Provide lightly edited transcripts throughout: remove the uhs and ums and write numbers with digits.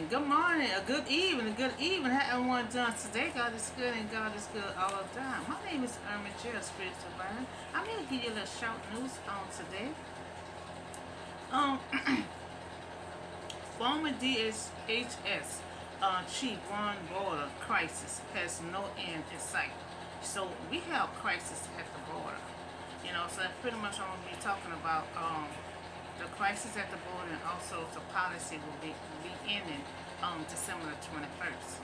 good morning, a good evening. How everyone doing today? God is good and God is good all the time. My name is Irma Jill, Spiritual Divine. I'm here to give you a little short news on today. Um, Former DHS Chief Ron Border crisis has no end in sight. So we have crisis at the border. So that's pretty much what I'm going to be talking about. The crisis at the border and also the policy will be ending December the 21st.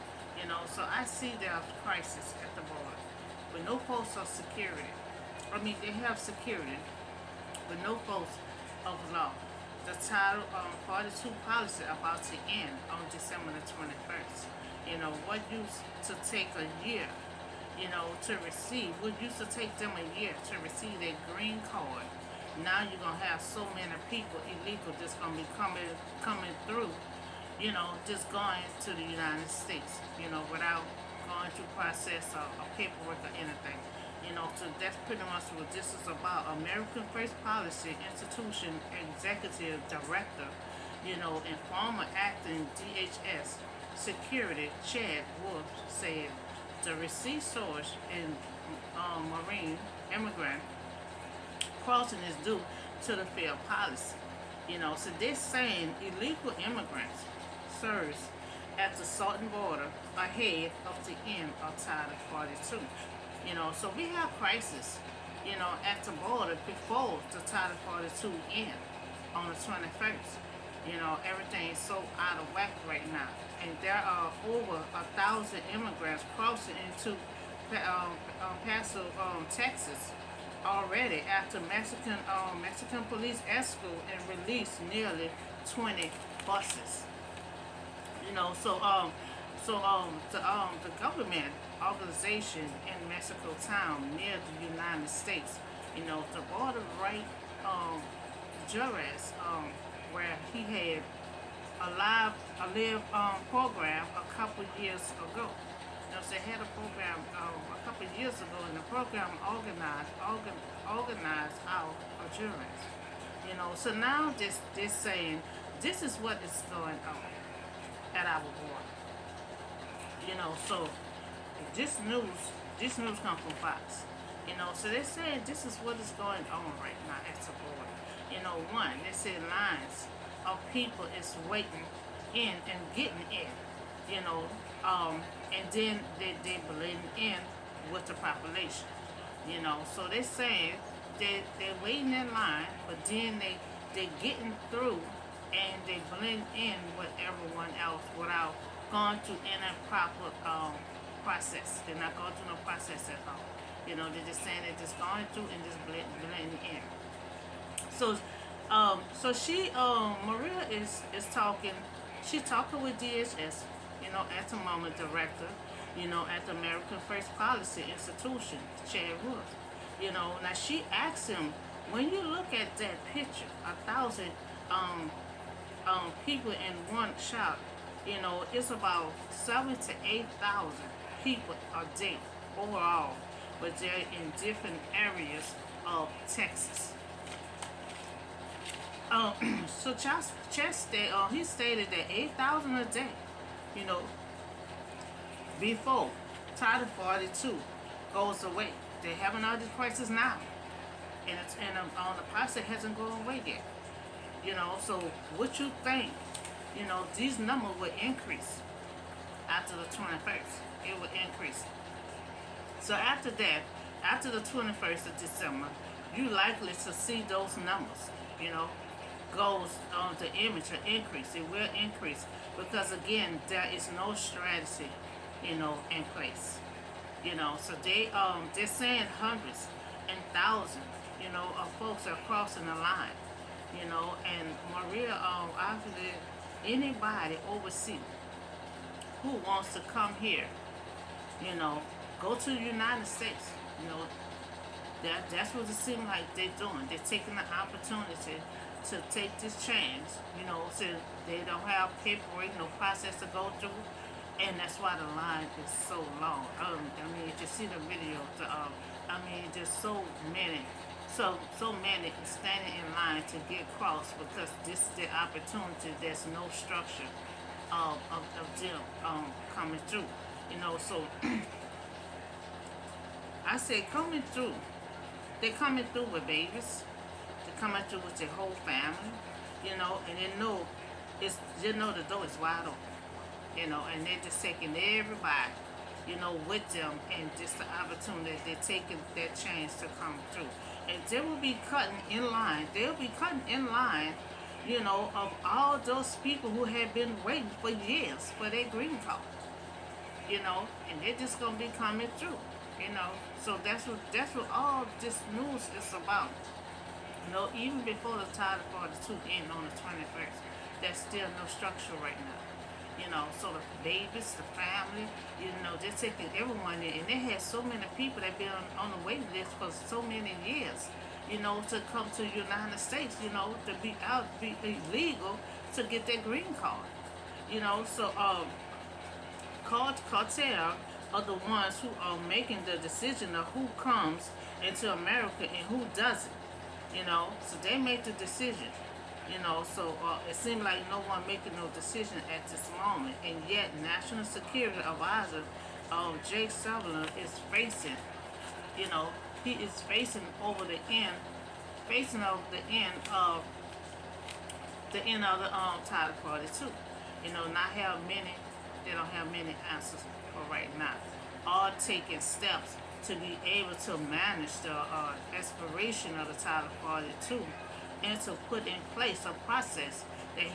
So I see there's crisis at the border with no postal security. I mean, they have security, but no post of law. The Title 42 policy about to end on December the 21st. What used to take a year, to receive, what used to take them a year to receive their green card. Now you're going to have so many people illegal just going to be coming through, just going to the United States, without going through process or paperwork or anything. So that's pretty much what this is about. American First Policy Institution Executive Director, and former acting DHS Security Chad Wolf said the receipt source in Marine immigrant crossing is due to the failed policy. So they're saying illegal immigrants serves at the southern border ahead of the end of Title 42. So we have crisis, at the border before the Title 42 end on the 21st. Everything is so out of whack right now. And there are over 1,000 immigrants crossing into Paso, Texas already after Mexican police escort and released nearly 20 buses. The government organization in Mexico town near the United States, the border right Juarez, where he had a live program a couple years ago. So they had a program a couple years ago, and the program organized out of Juarez. So now this saying this is what is going on at our border. So this news comes from Fox. So they're saying this is what is going on right now at the border. One, they said lines of people is waiting in and getting in. And then they blend in with the population. So they're saying they're waiting in line, but then they getting through and they blend in with everyone else without going through any proper process. They're not going through no process at all. They're just saying they're just going through and just blending in. So she Maria is talking. She's talking with DHS, at the moment director, at the American First Policy Institution, Chad Wolf. Now she asked him, when you look at that picture, 1,000 people in one shot, it's about 7 to 8,000 people a day overall, but they're in different areas of Texas. So he stated that 8,000 a day, you know, before Title 42 goes away. They're having all these crisis now, and the process hasn't gone away yet. So what you think? These numbers will increase after the 21st. It will increase. So after that, after the 21st of December, you likely to see those numbers. Goes on the image to increase. It will increase because again, there is no strategy, in place. So they're saying hundreds and thousands, of folks are crossing the line. And Maria, obviously, anybody overseas who wants to come here, go to the United States, that's what it seems like they're doing. They're taking the opportunity to take this chance, so they don't have paperwork, no process to go through, and that's why the line is so long. If you see the video, there's so many standing in line to get across because this is the opportunity. There's no structure, of them coming through. So I said coming through. They're coming through with babies. They're coming through with their whole family. And they know the door is wide open. And they're just taking everybody, with them, and just the opportunity, they're taking that chance to come through. And they will be cutting in line. They'll be cutting in line, of all those people who have been waiting for years for their green card, and they're just gonna be coming through, So that's what all this news is about. Even before the Title-42 end on the 21st, there's still no structure right now. So the babies, the family, they're taking everyone in. And they had so many people that been on the waiting list for so many years, to come to the United States, to be illegal to get their green card. So cartel are the ones who are making the decision of who comes into America and who doesn't. So they make the decision. So it seems like no one making no decision at this moment, and yet National Security Advisor Jake Sullivan is facing, he is facing over the end, of the Title 42. Not have many, they don't have many answers for right now. All taking steps to be able to manage the expiration of the Title 42, and to put in place a process that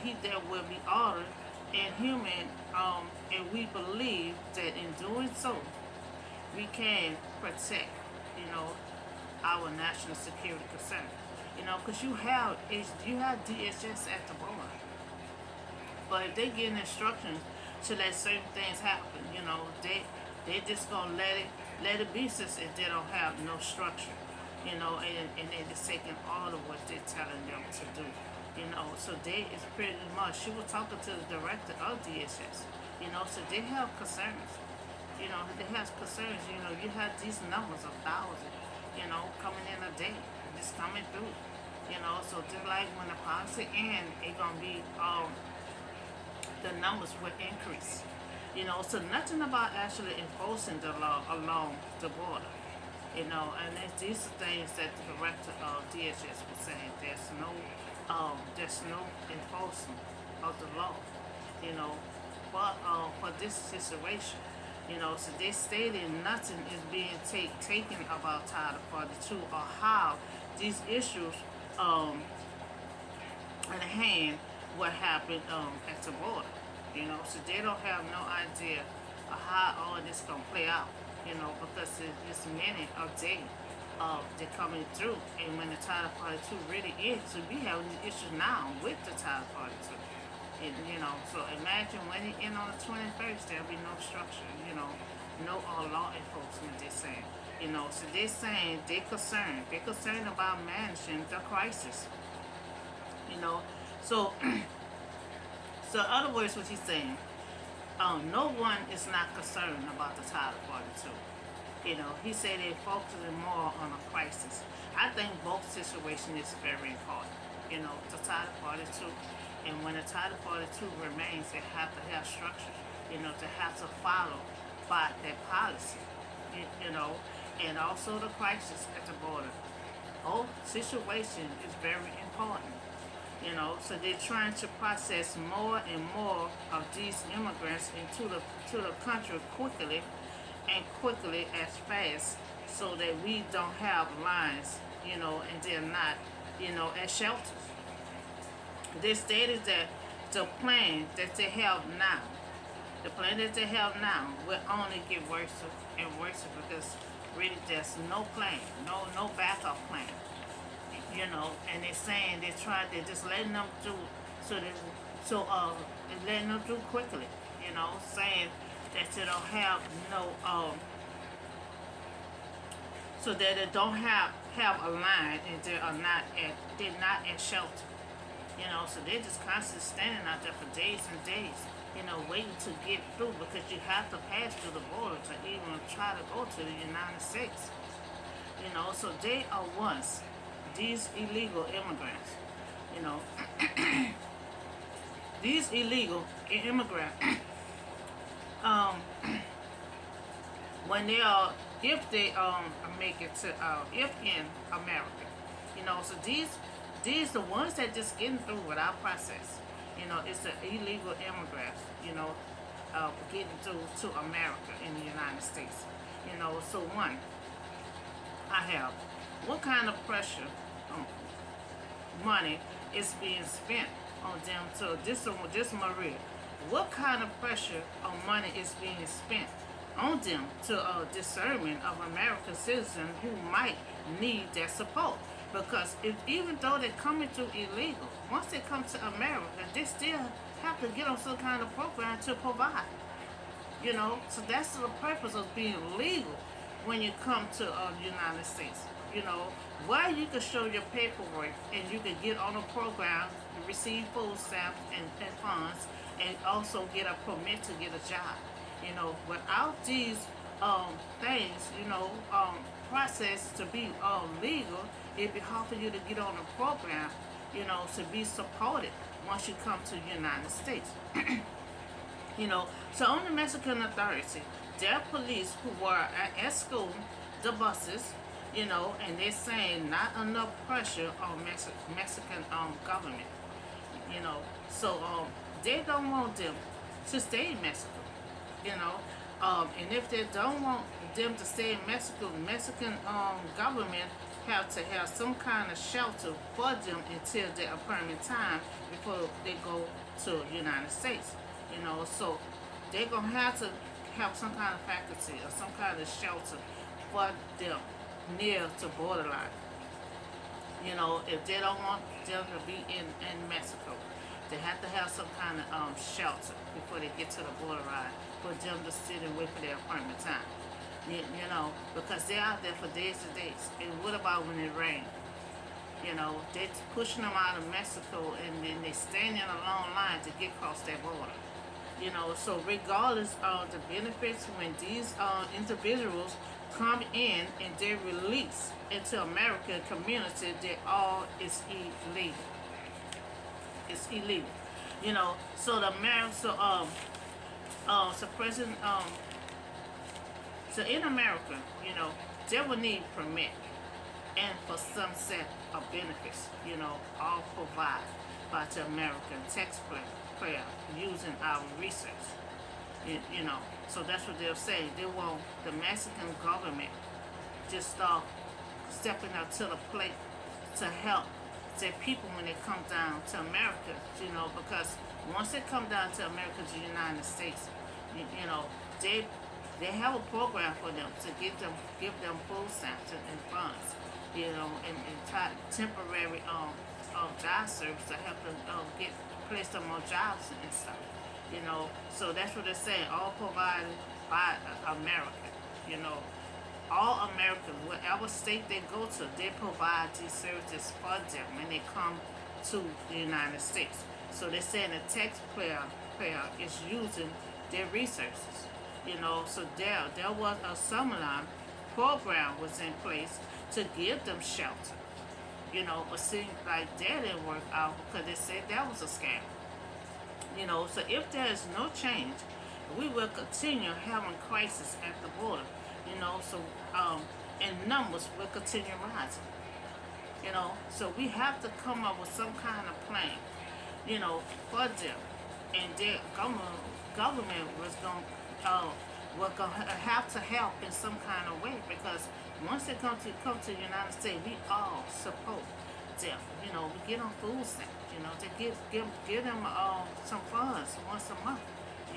will be ordered and human, and we believe that in doing so, we can protect, our national security concern. Because you have DHS at the border, but if they get instructions to let certain things happen, they just gonna let it be, since if they don't have no structure. And they're just taking all of what they're telling them to do. So they is pretty much, she was talking to the director of DHS, so they have concerns. They have concerns, you have these numbers of thousands, coming in a day, just coming through. So just like when the policy ends, it's gonna be, the numbers will increase. So nothing about actually enforcing the law along the border. And these are things that the director of DHS was saying. There's no enforcement of the law, but for this situation, so they stated nothing is being taken about Title 42 or how these issues at hand what happened at the border, so they don't have no idea of how all this gonna play out. Because it's many a day they're coming through. And when the Title 42 really is, so we have these issues now with the Title 42. And, so imagine when it end on the 21st, there'll be no structure, no law enforcement, they're saying. So they're saying they're concerned about managing the crisis. So, so in other words, what he's saying, no one is not concerned about the Title 42. He said they're focusing more on a crisis. I think both situations is very important. The Title 42, and when the Title 42 remains, they have to have structure. They have to follow by their policy. And also the crisis at the border. Both situation is very important. So they're trying to process more and more of these immigrants into the country quickly as fast, so that we don't have lines, and they're not, at shelters. They stated that the plan that they have now, will only get worse and worse, because really there's no plan, no backup plan. And they're saying they're just letting them through, they're letting them through quickly, saying that they don't have no, so that they don't have a line, and they're not at shelter, so they're just constantly standing out there for days and days, waiting to get through, because you have to pass through the border to even try to go to the United States, so they are once these illegal immigrants, these illegal immigrants, um, when they are, if they make it to if in America, so these the ones that just getting through with our process. It's the illegal immigrants. Getting through to America in the United States. So one, I have, what kind of pressure, um, money is being spent on them to this Maria. What kind of pressure on money is being spent on them to discernment of American citizens who might need their support? Because even though they're coming through illegal, once they come to America, they still have to get on some kind of program to provide. So that's the purpose of being legal when you come to the United States. Where you can show your paperwork and you can get on a program, receive food stamps and funds, and also get a permit to get a job. Without these things, process to be legal, it'd be hard for you to get on a program, to be supported once you come to the United States. So on the Mexican authority, their police who were at school, the buses, and they're saying not enough pressure on Mexican government, so they don't want them to stay in Mexico, and if they don't want them to stay in Mexico, Mexican government have to have some kind of shelter for them until their appointed time before they go to the United States. So they're gonna have to have some kind of faculty or some kind of shelter for them near to borderline. If they don't want them to be in Mexico, they have to have some kind of shelter before they get to the borderline for them to sit and wait for their appointment time. Because they're out there for days and days. And what about when it rains? They're pushing them out of Mexico and then they stand in a long line to get across that border. So regardless of the benefits, when these individuals come in and they're released into American community, they all is illegal. It's illegal. So the American, so President, so in America, they will need permit and for some set of benefits, all provided by the American taxpayer using our research. So that's what they'll say. They want the Mexican government just start stepping up to the plate to help their people when they come down to America, because once they come down to America, to the United States, they have a program for them to give them food stamps and funds, and temporary job service to help them place them on jobs and stuff. So that's what they're saying. All provided by America. All Americans, whatever state they go to, they provide these services for them when they come to the United States. So they're saying the taxpayer is using their resources. So there was a similar program was in place to give them shelter. But seemed like that didn't work out because they said that was a scam. So if there is no change, we will continue having crisis at the border. So and numbers will continue rising. So we have to come up with some kind of plan, for them, and their government was going to have to help in some kind of way because once they come to the United States, we all support them. We get them food stamps. To give them some funds once a month.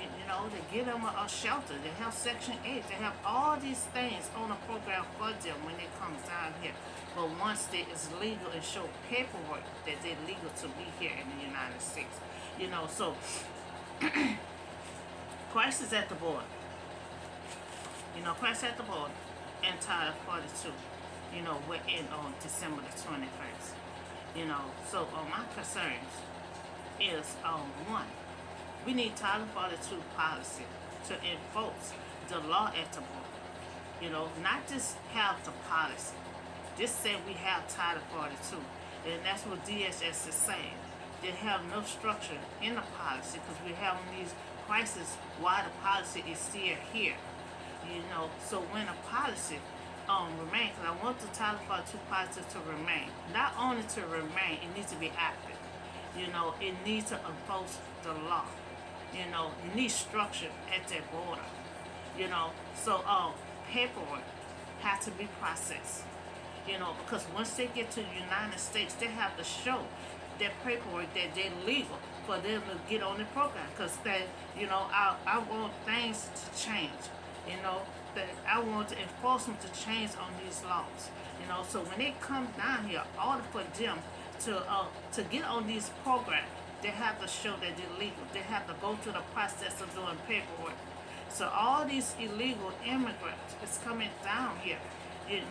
To give them a shelter. They have Section 8. They have all these things on a program for them when they come down here. But once it is legal and show paperwork that they're legal to be here in the United States. So crisis at the border. Crisis at the border and Title-42. We're in on December the 21st. So my concerns is one, we need Title-42 policy to enforce the law at the border. Not just have the policy. Just say we have Title-42, and that's what DHS is saying. they have no structure in the policy because we're having these crises while the policy is still here. So when a policy remain, because I want the Title 42 policy to remain. Not only to remain, it needs to be active. It needs to enforce the law. It needs structure at that border. Paperwork has to be processed. Because once they get to the United States, they have to show their paperwork that they're legal for them to get on the program. Because I want things to change. That I want the enforcement to change on these laws. So when they come down here, order for them to get on these programs, they have to show that they're legal. They have to go through the process of doing paperwork. So all these illegal immigrants is coming down here. It's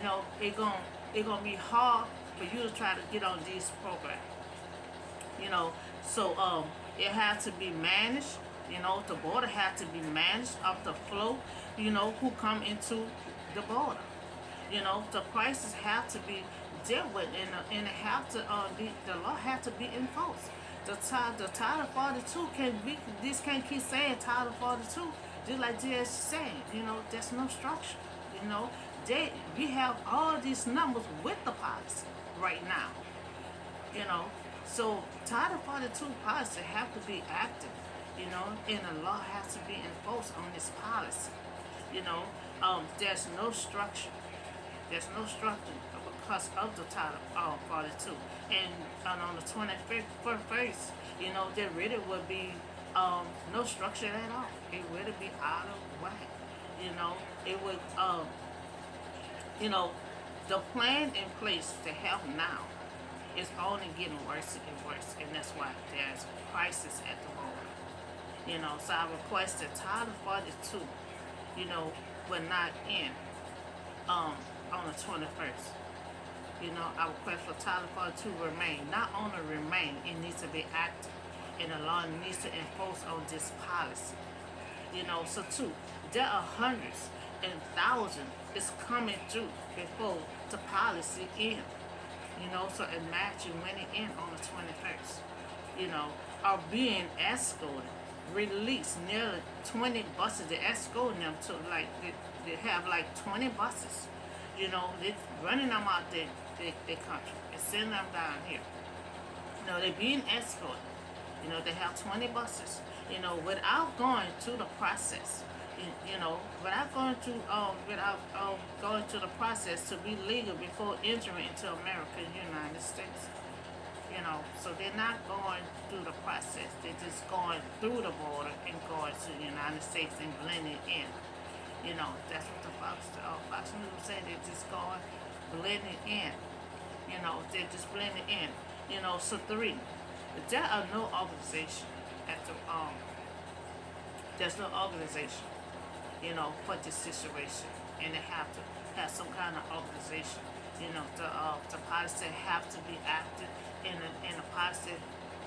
gonna be hard for you to try to get on these programs. It has to be managed. The border has to be managed up the flow. Who come into the border. The crisis have to be dealt with, and it have to the law have to be enforced. The Title 42 can't keep saying Title 42, just like JS saying. There's no structure. We have all these numbers with the policy right now. So Title 42 policy have to be active. And the law has to be enforced on this policy. There's no structure. There's no structure because of the Title 42. And on the 21st, there really would be no structure at all. It would be out of whack. It would, the plan in place to have now is only getting worse and worse. And that's why there's a crisis at the moment. So I request that Title 42, will not end on the 21st. I request for Title 42 remain. Not only remain, it needs to be active. And the law needs to enforce on this policy. So too, there are hundreds and thousands is coming through before the policy ends. So imagine when it ends on the 21st. Are being escorted, released nearly 20 buses. They're escorting them to they have 20 buses. They're running them out their country and sending them down here. They're being escorted. They have 20 buses. Without going through the process. Without going through the process to be legal before entering into America and United States. So they're not going through the process. They're just going through the border and going to the United States and blending in. That's what the Fox News say. They're just going blending in. They're just blending in. So three, there are no organization at the there's no organization, for this situation, and they have to have some kind of organization. The policy have to be active, and the policy,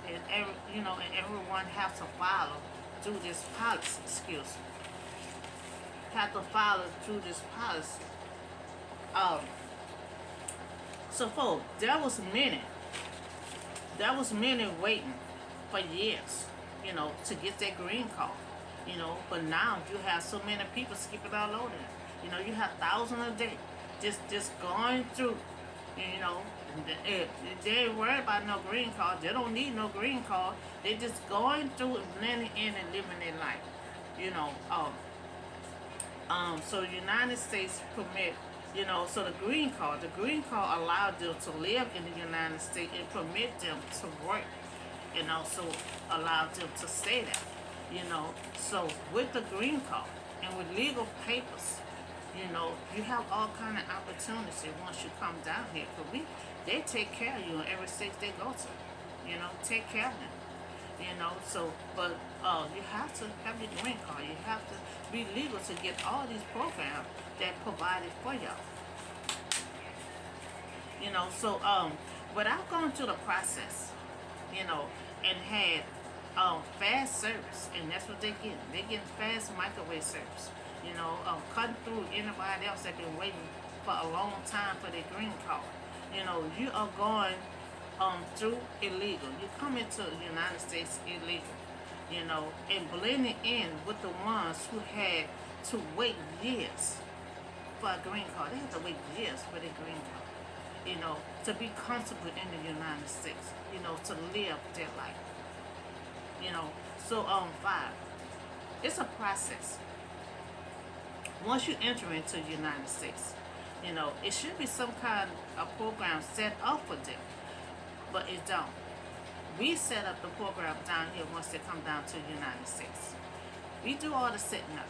and everyone have to follow through this policy. Excuse me. Have to follow through this policy. There was many waiting for years, to get their green card. But now you have so many people skipping all over there. You have thousands a day just going through. They ain't worried about no green card. They don't need no green card. They just going through and blending in and living their life. So the United States permit, so the green card allowed them to live in the United States and permit them to work, and also allowed them to stay there. So with the green card and with legal papers, you have all kind of opportunities once you come down here. Because they take care of you in every state they go to. Take care of them. But you have to have your green card. You have to be legal to get all these programs that provided for y'all. Without going through the process, and had fast service, and that's what they're getting. They're getting fast microwave service. Cutting through anybody else that been waiting for a long time for their green card. You are going through illegal. You come into the United States illegal, and blending in with the ones who had to wait years for a green card. They had to wait years for their green card, to be comfortable in the United States, to live their life, you know. So, five, it's a process. Once you enter into the United States, it should be some kind of program set up for them, but it don't. We set up the program down here once they come down to the United States. We do all the setting up.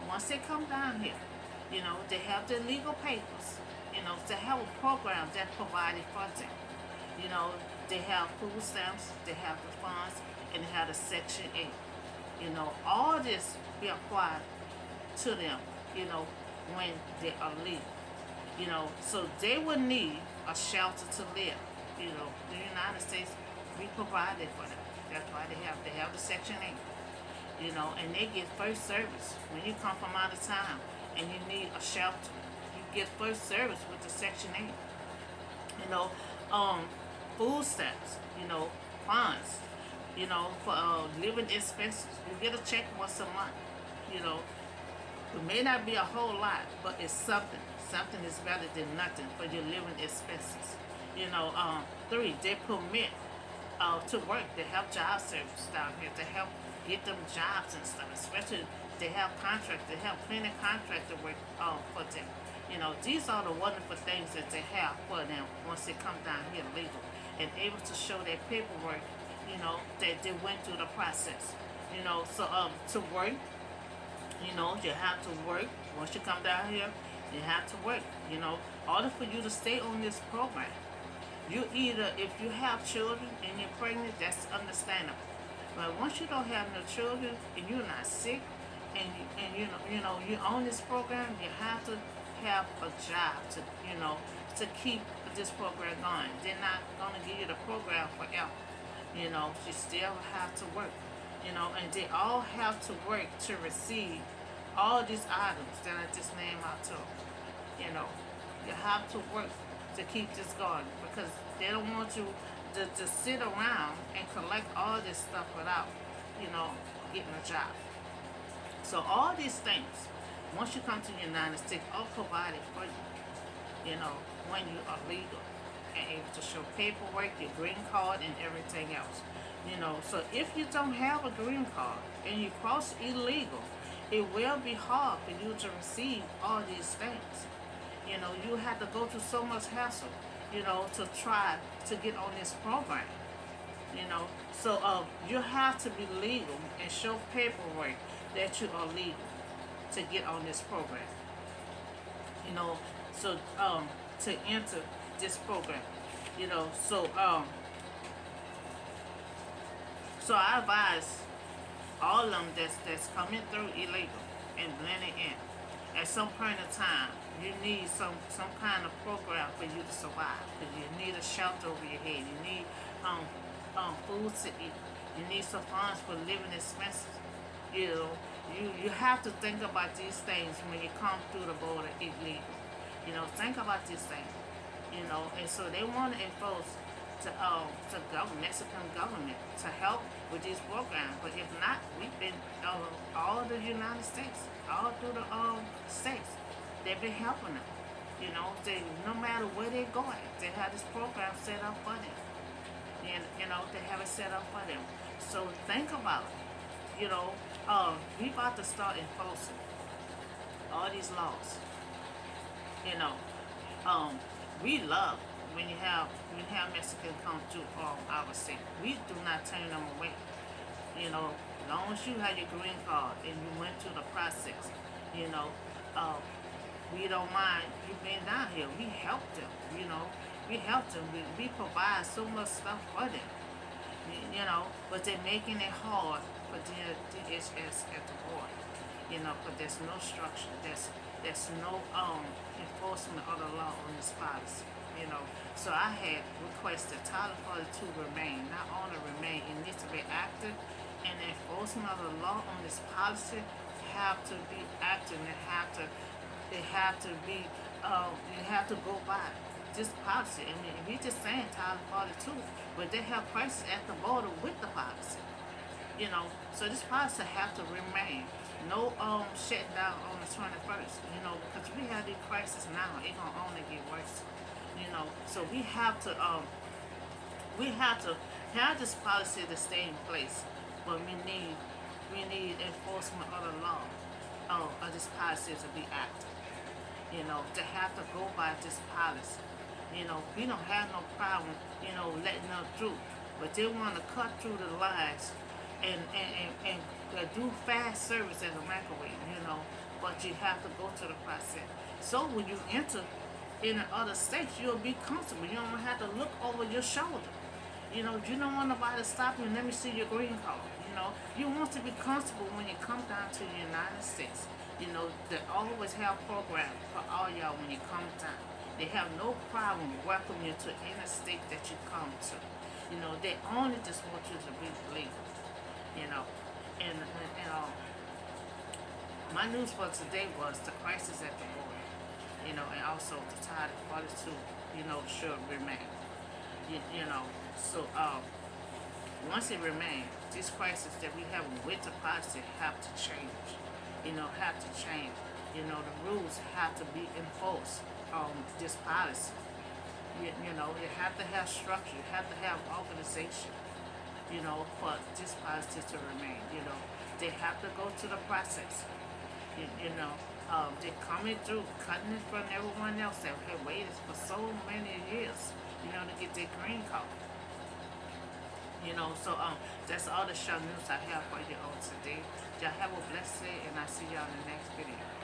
Once they come down here, they have their legal papers, to have a program that provided for them. You know, they have food stamps, they have the funds, and they have the Section 8. All this be applied to them, when they are leaving. So they would need a shelter to live. The United States, we provide it for them. That's why they have the Section 8. And they get first service when you come from out of town and you need a shelter. You get first service with the Section 8. Food stamps, funds, for living expenses. You get a check once a month. It may not be a whole lot, but it's something. Something is better than nothing for your living expenses. Three, they permit to work. They have job service down here to help get them jobs and stuff. Especially they have contracts. They have plenty of contract to work for them. These are the wonderful things that they have for them once they come down here legal and able to show their paperwork. That they went through the process. So to work, you have to work. Once you come down here, you have to work. In order for you to stay on this program, you either, if you have children and you're pregnant, that's understandable. But once you don't have no children and you're not sick, and you're on this program, you have to have a job to keep this program going. They're not going to give you the program forever. You still have to work. And they all have to work to receive all these items that I just named out to. You have to work to keep this going because they don't want you to sit around and collect all this stuff without, getting a job. So all these things, once you come to the United States, are provided for you, when you are legal and able to show paperwork, your green card, and everything else. So if you don't have a green card and you cross illegal, it will be hard for you to receive all these things. You have to go through so much hassle, to try to get on this program. So you have to be legal and show paperwork that you are legal to get on this program. So to enter this program, so so I advise all of them that's coming through illegal and blending in. At some point in time, you need some kind of program for you to survive. Because you need a shelter over your head. You need food to eat. You need some funds for living expenses. You have to think about these things when you come through the border illegal. Think about these things. And so they want to enforce to Mexican government to help with these programs. But if not, we've been all the United States, all through the states, they've been helping them. They, no matter where they go at, they have this program set up for them. And they have it set up for them. So think about it. We about to start enforcing all these laws. We love when you have Mexicans come to our state. We do not turn them away. As long as you have your green card and you went through the process, we don't mind you being down here. We help them. We help them. We provide so much stuff for them. But they're making it hard for the DHS at the border. But there's no structure. There's no enforcement of the law on this policy. So I had requested Title-42 remain. Not only remain, it needs to be active, and the enforcement of the law on this policy have to be active. And it have to be. You have to go by it. this policy. I mean, we just saying Title 42, but they have crisis at the border with the policy. So this policy have to remain. No shutting down on the 21st. Because we have these crises now, it gonna only get worse. So we have to have this policy to stay in place, but we need enforcement of the law of this policy to be active. To have to go by this policy. We don't have no problem, letting them through, but they want to cut through the lines and do fast service as a microwave. But you have to go to the process. So when you enter in the other states, you'll be comfortable. You don't have to look over your shoulder. You don't want nobody to stop you and let me see your green card. You want to be comfortable when you come down to the United States. They always have programs for all y'all when you come down. They have no problem welcoming you to any state that you come to. They only just want you to be legal. And my news for today was the crisis at the border. And also the Title 42. Should remain. So once it remains, this crisis that we have with the policy have to change. Have to change. The rules have to be enforced on this policy. You have to have structure, you have to have organization, for this policy to remain. They have to go to the process. They're coming through, cutting it from everyone else that had waited for so many years, to get their green card. So that's all the show news I have for you on today. Y'all have a blessed day, and I'll see y'all in the next video.